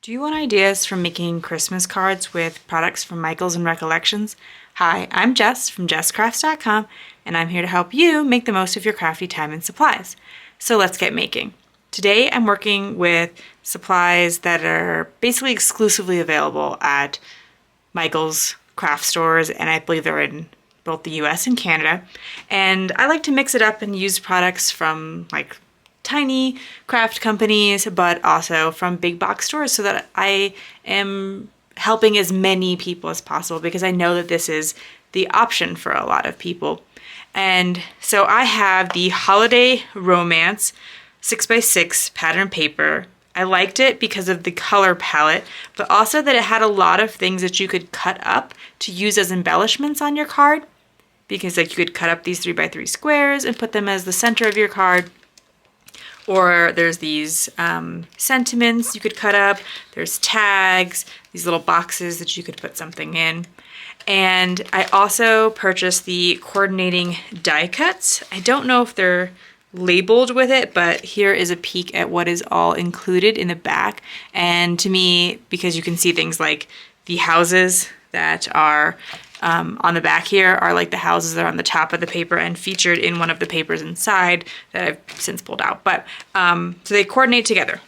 Do you want ideas for making Christmas cards with products from Michaels and Recollections? Hi, I'm Jess from jesscrafts.com, and I'm here to help you make the most of your crafty time and supplies. So let's get making. Today I'm working with supplies that are basically exclusively available at Michaels craft stores, and I believe they're in both the US and Canada. And I like to mix it up and use products from like tiny craft companies, but also from big box stores so that I am helping as many people as possible because I know that this is the option for a lot of people. And so I have the Holiday Romance 6x6 pattern paper. I liked it because of the color palette, but also that it had a lot of things that you could cut up to use as embellishments on your card. Because like you could cut up these 3x3 squares and put them as the center of your card. Or there's these sentiments you could cut up. There's tags, these little boxes that you could put something in. And I also purchased the coordinating die cuts. I don't know if they're labeled with it, but here is a peek at what is all included in the back. And to me, because you can see things like the houses that are on the back here are like the houses that are on the top of the paper and featured in one of the papers inside that I've since pulled out. But so they coordinate together.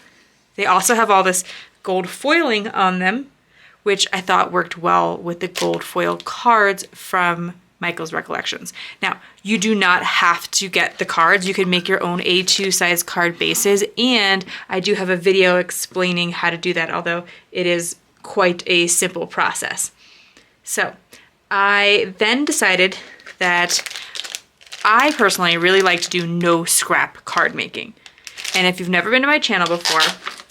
They also have all this gold foiling on them, which I thought worked well with the gold foil cards from Michaels Recollections. Now, you do not have to get the cards. You can make your own A2 size card bases, and I do have a video explaining how to do that, although it is quite a simple process. So I then decided that I personally really like to do no scrap card making. And if you've never been to my channel before,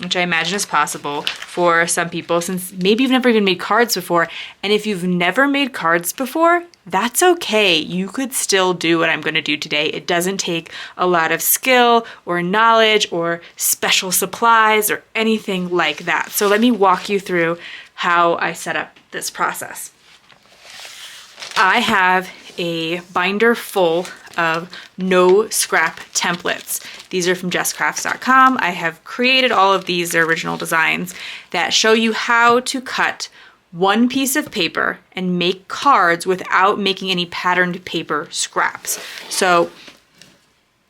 which I imagine is possible for some people, since maybe you've never even made cards before, and if you've never made cards before, that's okay. You could still do what I'm going to do today. It doesn't take a lot of skill or knowledge or special supplies or anything like that. So let me walk you through how I set up this process. I have a binder full of no scrap templates. These are from jesscrafts.com. I have created all of these original designs that show you how to cut one piece of paper and make cards without making any patterned paper scraps. So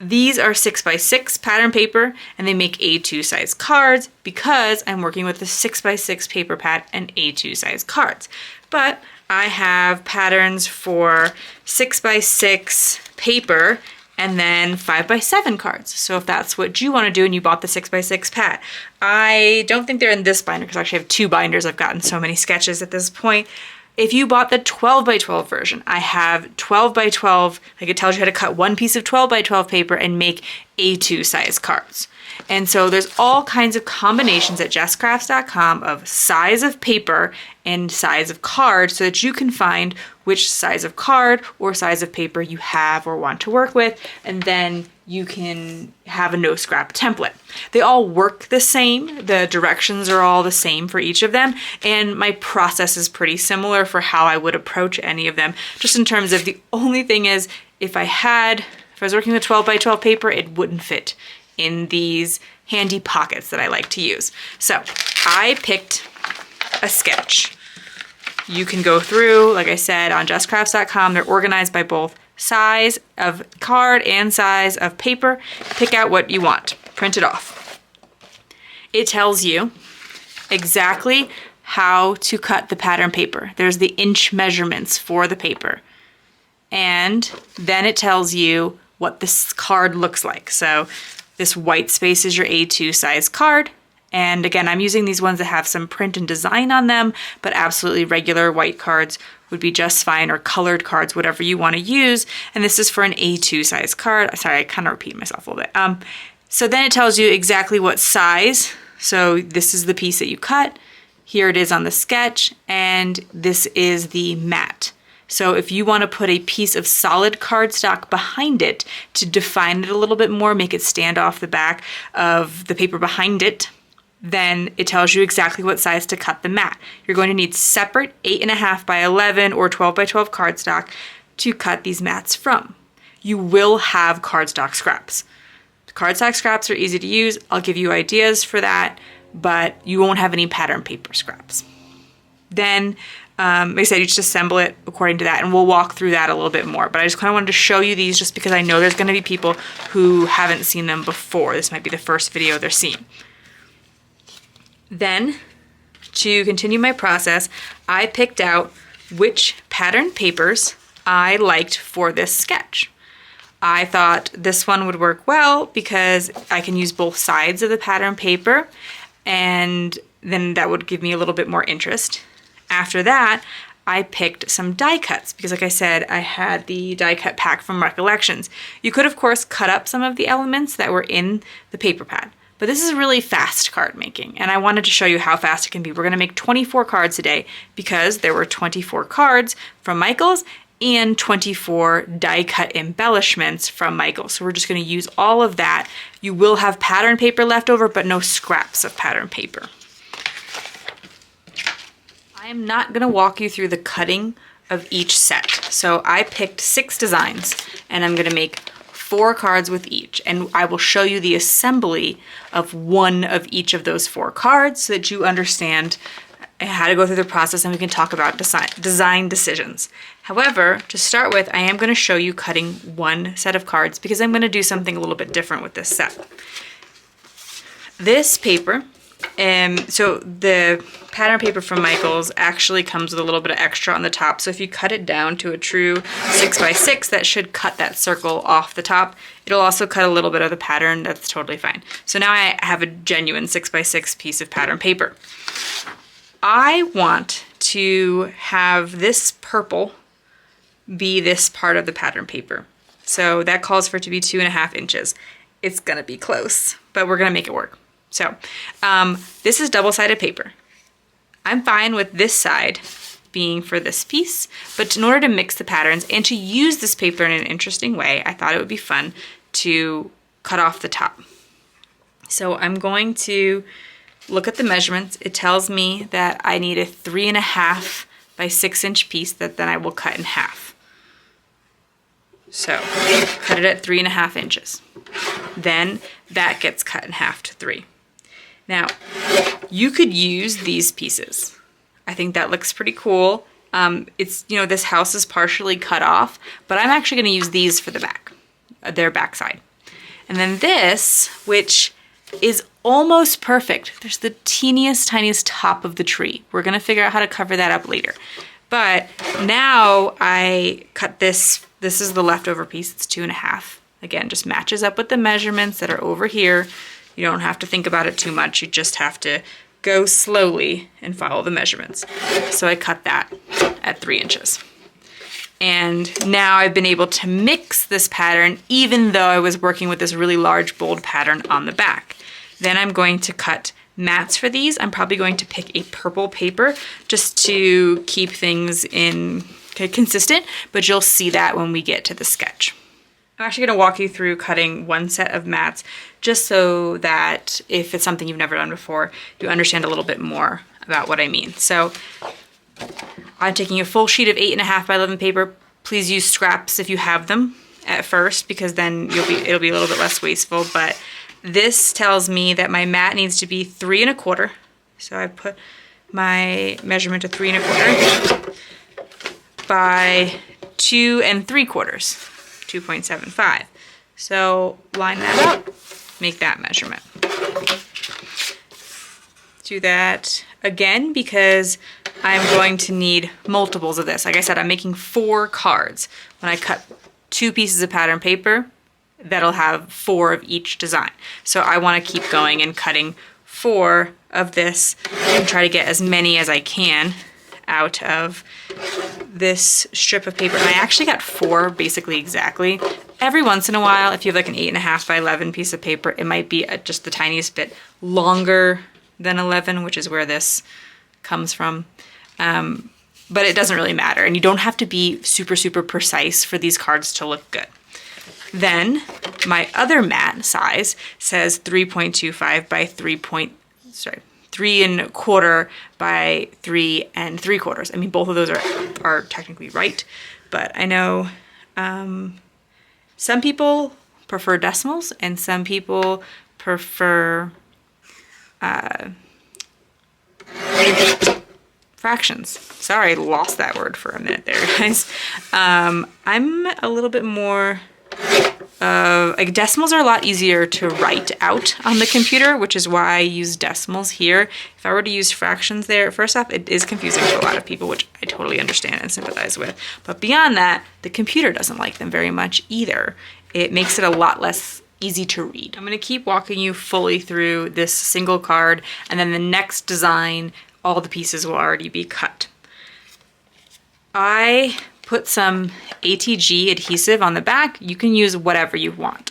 these are 6x6 pattern paper, and they make A2 size cards because I'm working with the 6x6 paper pad and A2 size cards. But I have patterns for 6x6 paper and then 5x7 cards. So if that's what you want to do and you bought the 6x6 pad. I don't think they're in this binder because I actually have two binders. I've gotten so many sketches at this point. If you bought the 12x12 version, I have 12x12, like it tells you how to cut one piece of 12x12 paper and make A2 size cards. And so there's all kinds of combinations at jesscrafts.com of size of paper and size of card so that you can find which size of card or size of paper you have or want to work with, and then you can have a no scrap template. They all work the same. The directions are all the same for each of them, and my process is pretty similar for how I would approach any of them, just in terms of the only thing is if I was working with 12x12 paper, it wouldn't fit in these handy pockets that I like to use. So I picked a sketch. You can go through, like I said, on jesscrafts.com. They're organized by both size of card and size of paper. Pick out what you want. Print it off. It tells you exactly how to cut the pattern paper. There's the inch measurements for the paper. And then it tells you what this card looks like. So this white space is your A2 size card. And again, I'm using these ones that have some print and design on them, but absolutely regular white cards would be just fine, or colored cards, whatever you want to use. And this is for an A2 size card. Sorry, I kind of repeated myself a little bit. So then it tells you exactly what size. So this is the piece that you cut. Here it is on the sketch, and this is the mat. So if you want to put a piece of solid cardstock behind it to define it a little bit more, make it stand off the back of the paper behind it, then it tells you exactly what size to cut the mat. You're going to need separate 8.5 by 11 or 12 by 12 cardstock to cut these mats from. You will have cardstock scraps. Cardstock scraps are easy to use. I'll give you ideas for that. but you won't have any pattern paper scraps. Then, like I said, you just assemble it according to that, and we'll walk through that a little bit more. But I just kind of wanted to show you these just because I know there's going to be people who haven't seen them before. This might be the first video they're seeing. Then, to continue my process, I picked out which pattern papers I liked for this sketch. I thought this one would work well because I can use both sides of the pattern paper, and then that would give me a little bit more interest. After that, I picked some die cuts because, like I said, I had the die cut pack from Recollections. You could, of course, cut up some of the elements that were in the paper pad, but this is really fast card making, and I wanted to show you how fast it can be. We're going to make 24 cards today because there were 24 cards from Michaels and 24 die cut embellishments from Michaels. So we're just going to use all of that. You will have pattern paper left over, but no scraps of pattern paper. I am not going to walk you through the cutting of each set. So I picked 6 designs, and I'm going to make 4 cards with each, and I will show you the assembly of one of each of those 4 cards so that you understand how to go through the process, and we can talk about design decisions. However, to start with, I am going to show you cutting one set of cards because I'm going to do something a little bit different with this set. This paper, so the pattern paper from Michaels actually comes with a little bit of extra on the top. So if you cut it down to a true 6x6, that should cut that circle off the top. It'll also cut a little bit of the pattern. That's totally fine. So now I have a genuine 6x6 piece of pattern paper. I want to have this purple be this part of the pattern paper. So that calls for it to be 2.5 inches. It's gonna be close, but we're gonna make it work. So this is double-sided paper. I'm fine with this side being for this piece, but in order to mix the patterns and to use this paper in an interesting way, I thought it would be fun to cut off the top. So I'm going to look at the measurements. It tells me that I need a 3.5 by 6 inch piece that then I will cut in half. So cut it at 3.5 inches. Then that gets cut in half to 3. Now, you could use these pieces. I think that looks pretty cool. It's, you know, this house is partially cut off, but I'm actually gonna use these for the back, their backside. And then this, which is almost perfect. There's the teeniest, tiniest top of the tree. We're gonna figure out how to cover that up later. But now I cut this. This is the leftover piece. It's 2.5. Again, just matches up with the measurements that are over here. You don't have to think about it too much. You just have to go slowly and follow the measurements. So I cut that at 3 inches. And now I've been able to mix this pattern even though I was working with this really large, bold pattern on the back. Then I'm going to cut mats for these. I'm probably going to pick a purple paper just to keep things consistent, but you'll see that when we get to the sketch. I'm actually going to walk you through cutting one set of mats just so that if it's something you've never done before, you understand a little bit more about what I mean. So I'm taking a full sheet of 8.5 by 11 paper. Please use scraps if you have them at first because then it'll be a little bit less wasteful. But this tells me that my mat needs to be 3 1/4. So I put my measurement to 3 1/4 by 2 3/4. 2.75. So line that up, make that measurement. Do that again because I'm going to need multiples of this. Like I said, I'm making 4 cards. When I cut 2 pieces of pattern paper, that'll have 4 of each design. So I want to keep going and cutting 4 of this and try to get as many as I can out of this strip of paper. And I actually got 4 basically exactly. Every once in a while, if you have like an 8.5 by 11 piece of paper, it might be just the tiniest bit longer than 11, which is where this comes from. But it doesn't really matter. And you don't have to be super, super precise for these cards to look good. Then my other mat size says 3.25 by 3 1/4 by 3 3/4. I mean, both of those are technically right, but I know some people prefer decimals and some people prefer fractions. Sorry, I lost that word for a minute there, guys. I'm a little bit more like decimals are a lot easier to write out on the computer, which is why I use decimals here. If I were to use fractions there, first off, it is confusing to a lot of people, which I totally understand and sympathize with. But beyond that, the computer doesn't like them very much either. It makes it a lot less easy to read. I'm gonna keep walking you fully through this single card, and then the next design, all the pieces will already be cut. I put some ATG adhesive on the back. You can use whatever you want.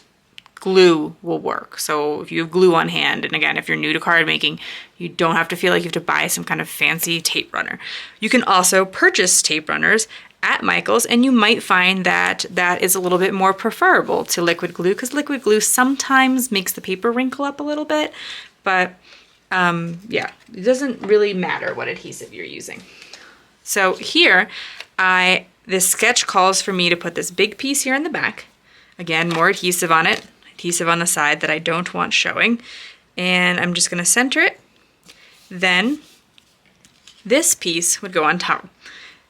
Glue will work. So if you have glue on hand, and again, if you're new to card making, you don't have to feel like you have to buy some kind of fancy tape runner. You can also purchase tape runners at Michael's, and you might find that that is a little bit more preferable to liquid glue, because liquid glue sometimes makes the paper wrinkle up a little bit, but yeah, it doesn't really matter what adhesive you're using. So here, this sketch calls for me to put this big piece here in the back. Again, more adhesive on it, adhesive on the side that I don't want showing. And I'm just gonna center it. Then this piece would go on top.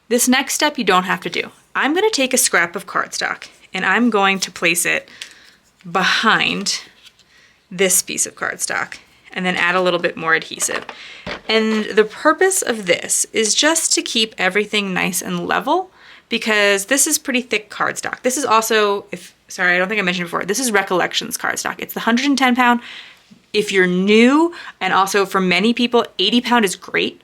This next step you don't have to do. I'm gonna take a scrap of cardstock and I'm going to place it behind this piece of cardstock and then add a little bit more adhesive. And the purpose of this is just to keep everything nice and level, because this is pretty thick cardstock. This is also, sorry, I don't think I mentioned before, this is Recollections cardstock. It's the 110 pound. If you're new, and also for many people, 80 pound is great.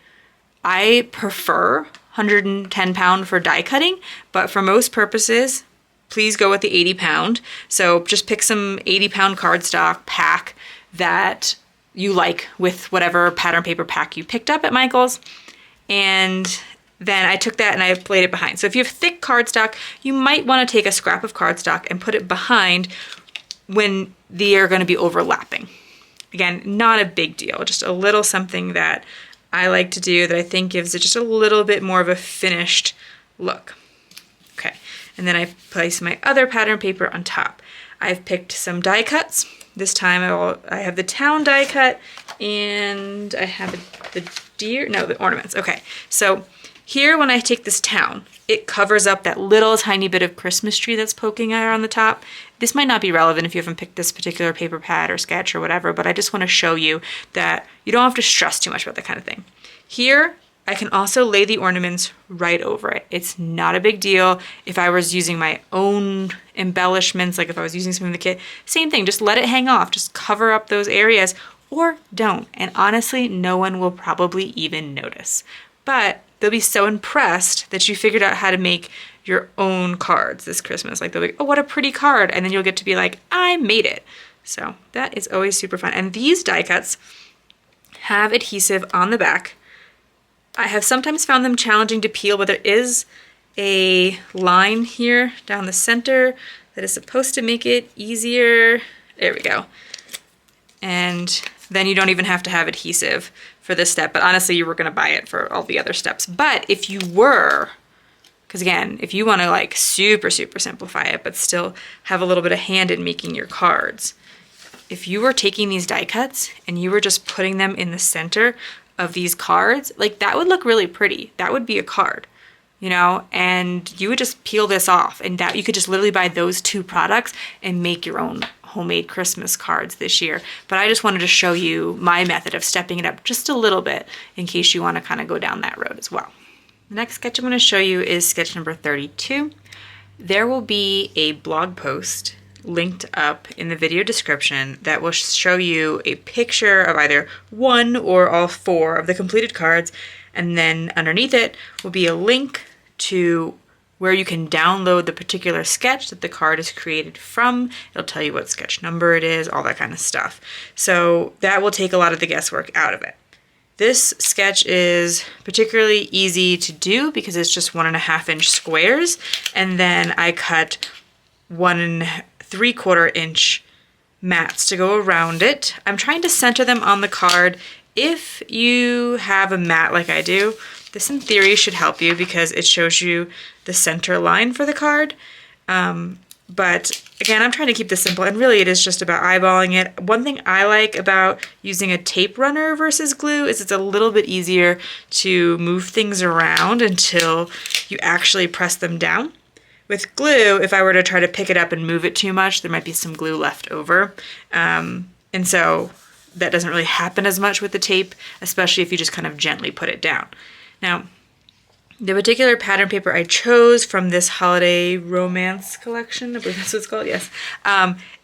I prefer 110 pound for die cutting, but for most purposes, please go with the 80 pound. So just pick some 80 pound cardstock pack that you like with whatever pattern paper pack you picked up at Michael's. And then I took that and I laid it behind. So if you have thick cardstock, you might want to take a scrap of cardstock and put it behind when they are going to be overlapping. Again, not a big deal, just a little something that I like to do that I think gives it just a little bit more of a finished look. Okay, and then I place my other pattern paper on top. I've picked some die cuts. This time I have the town die cut and I have the ornaments. Okay, so here when I take this town, it covers up that little tiny bit of Christmas tree that's poking out on the top. This might not be relevant if you haven't picked this particular paper pad or sketch or whatever, but I just want to show you that you don't have to stress too much about that kind of thing. Here, I can also lay the ornaments right over it. It's not a big deal. If I was using my own embellishments, like if I was using something in the kit, same thing, just let it hang off. Just cover up those areas or don't. And honestly, no one will probably even notice. But they'll be so impressed that you figured out how to make your own cards this Christmas. Like they'll be like, oh, what a pretty card. And then you'll get to be like, I made it. So that is always super fun. And these die cuts have adhesive on the back. I have sometimes found them challenging to peel, but there is a line here down the center that is supposed to make it easier. There we go. And then you don't even have to have adhesive for this step, but honestly, you were gonna buy it for all the other steps. But if you were, because again, if you wanna like super simplify it, but still have a little bit of hand in making your cards, if you were taking these die cuts and you were just putting them in the center of these cards, like that would look really pretty. That would be a card, you know, and you would just peel this off and that you could just literally buy those two products and make your own homemade Christmas cards this year. But I just wanted to show you my method of stepping it up just a little bit in case you want to kind of go down that road as well. The next sketch I'm going to show you is sketch number 32. There will be a blog post linked up in the video description that will show you a picture of either one or all four of the completed cards, and then underneath it will be a link to where you can download the particular sketch that the card is created from. It'll tell you what sketch number it is, all that kind of stuff. So that will take a lot of the guesswork out of it. This sketch is particularly easy to do because it's just 1.5 inch squares, and then I cut 1 3/4 inch mats to go around it. I'm trying to center them on the card. If you have a mat like I do, this in theory should help you because it shows you the center line for the card. But again, I'm trying to keep this simple, and really it is just about eyeballing it. One thing I like about using a tape runner versus glue is it's a little bit easier to move things around until you actually press them down. With glue, if I were to try to pick it up and move it too much, there might be some glue left over. And so that doesn't really happen as much with the tape, especially if you just kind of gently put it down. Now, the particular pattern paper I chose from this holiday romance collection, I believe that's what it's called, yes.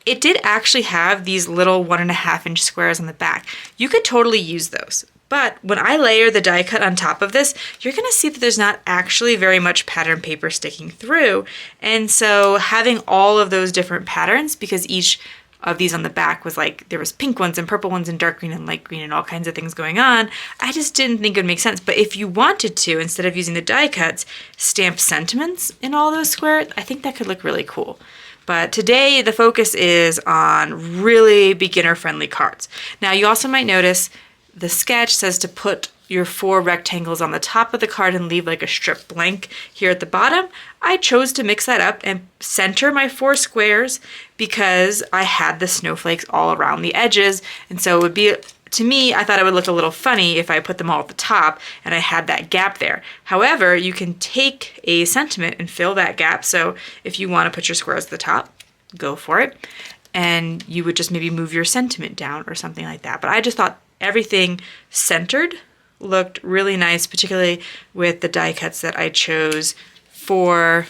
It did actually have these little 1.5-inch squares on the back. You could totally use those. But when I layer the die cut on top of this, you're going to see that there's not actually very much pattern paper sticking through. And so having all of those different patterns, because each of these on the back was like, there was pink ones and purple ones and dark green and light green and all kinds of things going on, I just didn't think it would make sense. But if you wanted to, instead of using the die cuts, stamp sentiments in all those squares, I think that could look really cool. But today the focus is on really beginner-friendly cards. Now you also might notice the sketch says to put your 4 rectangles on the top of the card and leave like a strip blank here at the bottom. I chose to mix that up and center my 4 squares because I had the snowflakes all around the edges. And so it would be, to me, I thought it would look a little funny if I put them all at the top and I had that gap there. However, you can take a sentiment and fill that gap. So if you want to put your squares at the top, go for it. And you would just maybe move your sentiment down or something like that. But I just thought everything centered looked really nice, particularly with the die cuts that I chose for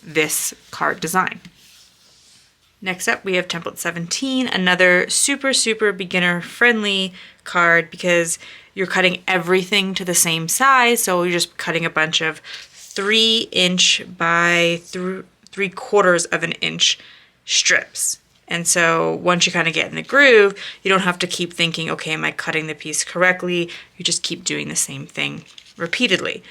this card design. Next up, we have Template 17, another super, super beginner friendly card because you're cutting everything to the same size. So you're just cutting a bunch of 3-inch by 3/4 of an inch strips. And so once you kind of get in the groove, you don't have to keep thinking, okay, am I cutting the piece correctly? You just keep doing the same thing repeatedly.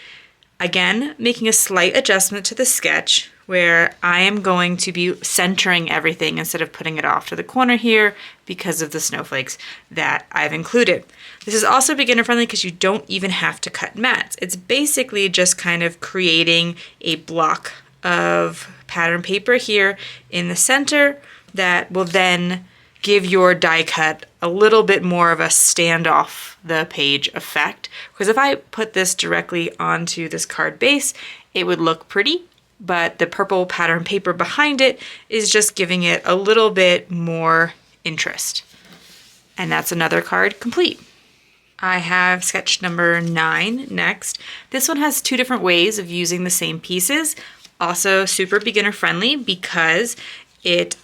Again, making a slight adjustment to the sketch where I am going to be centering everything instead of putting it off to the corner here because of the snowflakes that I've included. This is also beginner friendly because you don't even have to cut mats. It's basically just kind of creating a block of pattern paper here in the center that will then give your die cut a little bit more of a stand off the page effect. Because if I put this directly onto this card base, it would look pretty, but the purple pattern paper behind it is just giving it a little bit more interest. And that's another card complete. I have sketch number 9 next. This one has 2 different ways of using the same pieces. Also super beginner friendly because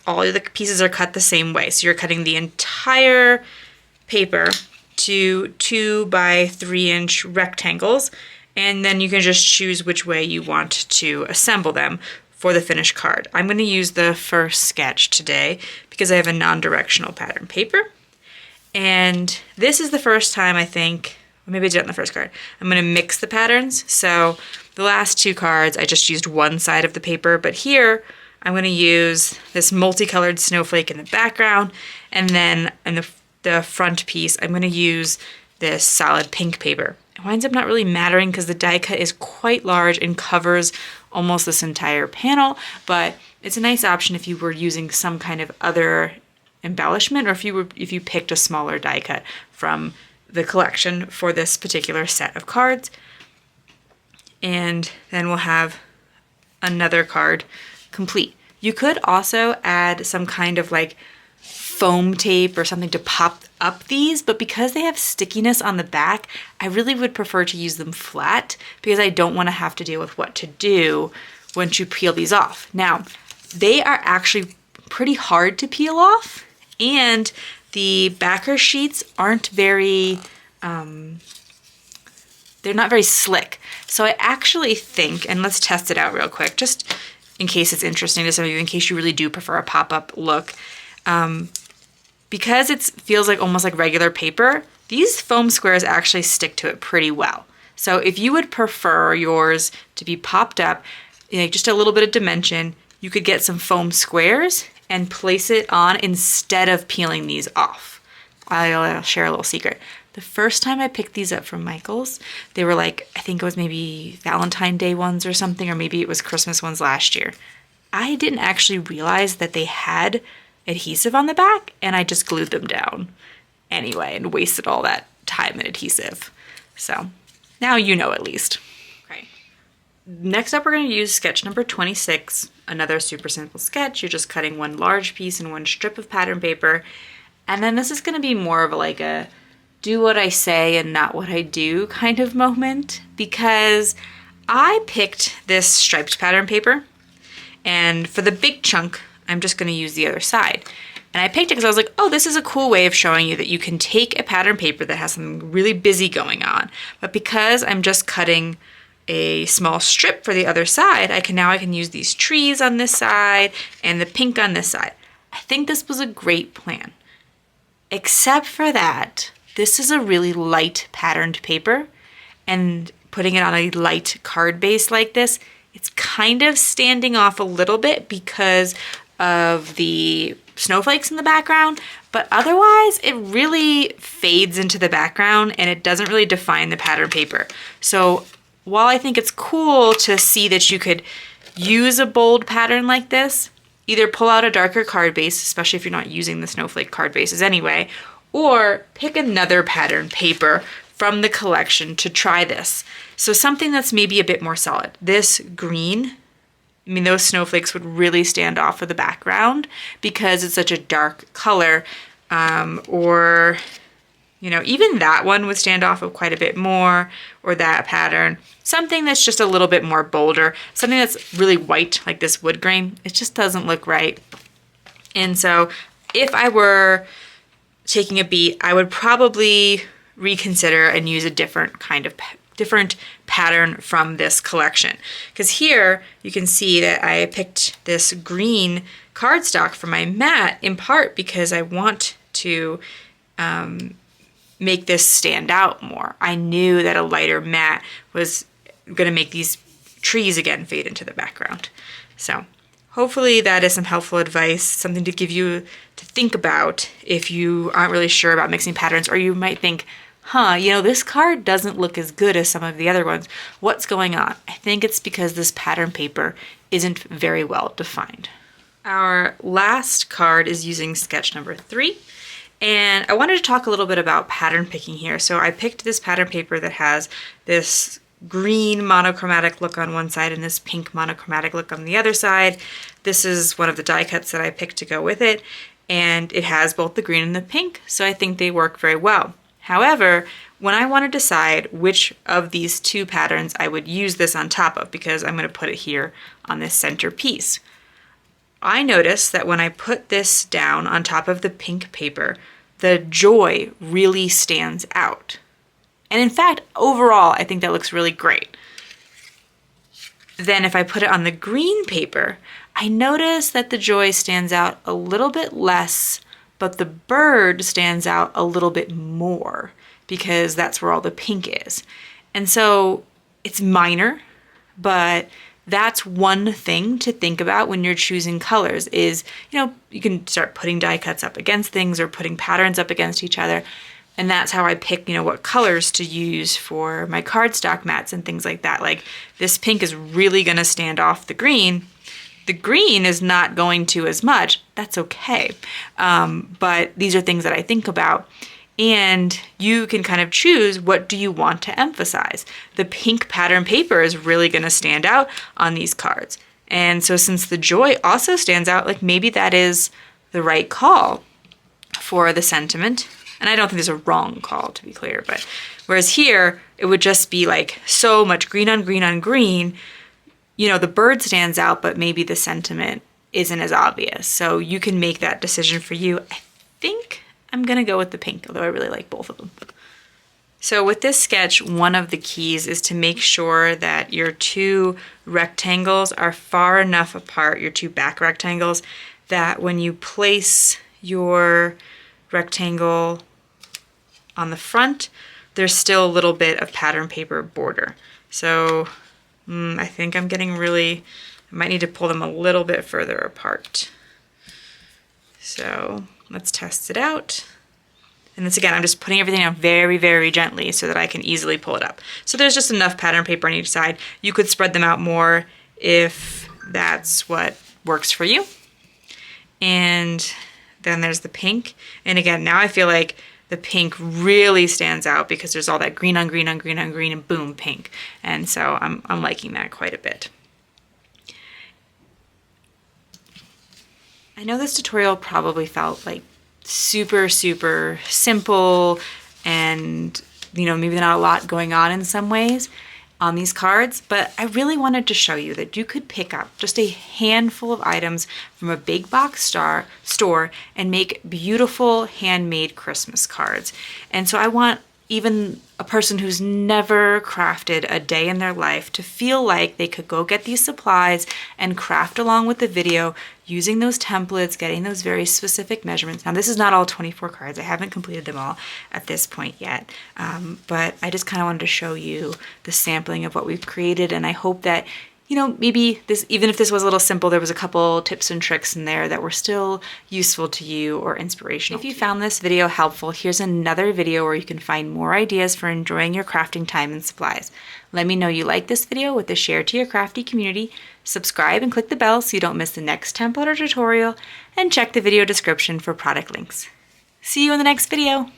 all of the pieces are cut the same way. So you're cutting the entire paper to 2 by 3-inch rectangles, and then you can just choose which way you want to assemble them for the finished card. I'm going to use the first sketch today because I have a non-directional pattern paper. And this is the first time I think, or maybe I did it on the first card, I'm going to mix the patterns. So the last 2 cards, I just used one side of the paper, but here I'm going to use this multicolored snowflake in the background, and then in the front piece, I'm going to use this solid pink paper. It winds up not really mattering because the die cut is quite large and covers almost this entire panel, but it's a nice option if you were using some kind of other embellishment or if you picked a smaller die cut from the collection for this particular set of cards. And then we'll have another card complete. You could also add some kind of like foam tape or something to pop up these, but because they have stickiness on the back, I really would prefer to use them flat because I don't want to have to deal with what to do once you peel these off. Now, they are actually pretty hard to peel off, and the backer sheets aren't very, they're not very slick. So I actually think, and let's test it out real quick, just in case it's interesting to some of you, in case you really do prefer a pop-up look. Because it feels like almost like regular paper, these foam squares actually stick to it pretty well. So if you would prefer yours to be popped up, just a little bit of dimension, you could get some foam squares and place it on instead of peeling these off. I'll share a little secret. The first time I picked these up from Michael's, they were like, I think it was maybe Valentine's Day ones or something, or maybe it was Christmas ones last year. I didn't actually realize that they had adhesive on the back, and I just glued them down anyway and wasted all that time and adhesive. So now you know at least. Okay. Next up, we're going to use sketch number 26, another super simple sketch. You're just cutting one large piece and one strip of pattern paper. And then this is going to be more of like a do what I say and not what I do kind of moment, because I picked this striped pattern paper, and for the big chunk, I'm just going to use the other side. And I picked it because I was like, oh, this is a cool way of showing you that you can take a pattern paper that has something really busy going on. But because I'm just cutting a small strip for the other side, I can use these trees on this side and the pink on this side. I think this was a great plan. Except for that, this is a really light patterned paper, and putting it on a light card base like this, it's kind of standing off a little bit because of the snowflakes in the background, but otherwise it really fades into the background and it doesn't really define the pattern paper. So while I think it's cool to see that you could use a bold pattern like this, either pull out a darker card base, especially if you're not using the snowflake card bases anyway, or pick another pattern paper from the collection to try this. So something that's maybe a bit more solid. This green, I mean, those snowflakes would really stand off of the background because it's such a dark color, or, you know, even that one would stand off of quite a bit more, or that pattern. Something that's just a little bit more bolder, something that's really white, like this wood grain, it just doesn't look right. And so if I were taking a beat, I would probably reconsider and use a different pattern from this collection. Because here you can see that I picked this green cardstock for my mat in part because I want to make this stand out more. I knew that a lighter mat was going to make these trees again fade into the background. So hopefully that is some helpful advice, something to give you to think about if you aren't really sure about mixing patterns, or you might think, you know, this card doesn't look as good as some of the other ones. What's going on? I think it's because this pattern paper isn't very well defined. Our last card is using sketch number 3. And I wanted to talk a little bit about pattern picking here. So I picked this pattern paper that has this green monochromatic look on one side and this pink monochromatic look on the other side. This is one of the die cuts that I picked to go with it. And it has both the green and the pink, so I think they work very well. However, when I want to decide which of these two patterns I would use this on top of, because I'm going to put it here on this center piece, I noticed that when I put this down on top of the pink paper, the joy really stands out. And in fact, overall, I think that looks really great. Then if I put it on the green paper, I notice that the joy stands out a little bit less, but the bird stands out a little bit more because that's where all the pink is. And so it's minor, but that's one thing to think about when you're choosing colors is, you know, you can start putting die cuts up against things or putting patterns up against each other. And that's how I pick, you know, what colors to use for my cardstock mats and things like that. Like this pink is really going to stand off the green. The green is not going to as much. That's okay. But these are things that I think about. And you can kind of choose, what do you want to emphasize? The pink pattern paper is really going to stand out on these cards. And so since the joy also stands out, like maybe that is the right call for the sentiment. And I don't think there's a wrong call, to be clear. But whereas here, it would just be like so much green on green on green. You know, the bird stands out, but maybe the sentiment isn't as obvious. So you can make that decision for you. I think I'm going to go with the pink, although I really like both of them. So with this sketch, one of the keys is to make sure that your two rectangles are far enough apart, your two back rectangles, that when you place your rectangle on the front, there's still a little bit of pattern paper border. So I think I'm getting I might need to pull them a little bit further apart. So let's test it out. And this again, I'm just putting everything out very, very gently so that I can easily pull it up. So there's just enough pattern paper on each side. You could spread them out more if that's what works for you. And then there's the pink. And again, now I feel like the pink really stands out because there's all that green on green on green on green and boom, pink. And so I'm liking that quite a bit. I know this tutorial probably felt like super, super simple and, you know, maybe not a lot going on in some ways on these cards, but I really wanted to show you that you could pick up just a handful of items from a big box store and make beautiful handmade Christmas cards. And so I want even a person who's never crafted a day in their life to feel like they could go get these supplies and craft along with the video using those templates, getting those very specific measurements. Now this is not all 24 cards. I haven't completed them all at this point yet, but I just kind of wanted to show you the sampling of what we've created, and I hope that, you know, maybe this, even if this was a little simple, there was a couple tips and tricks in there that were still useful to you or inspirational. If you found this video helpful, here's another video where you can find more ideas for enjoying your crafting time and supplies. Let me know you like this video with a share to your crafty community, subscribe and click the bell so you don't miss the next template or tutorial, and check the video description for product links. See you in the next video.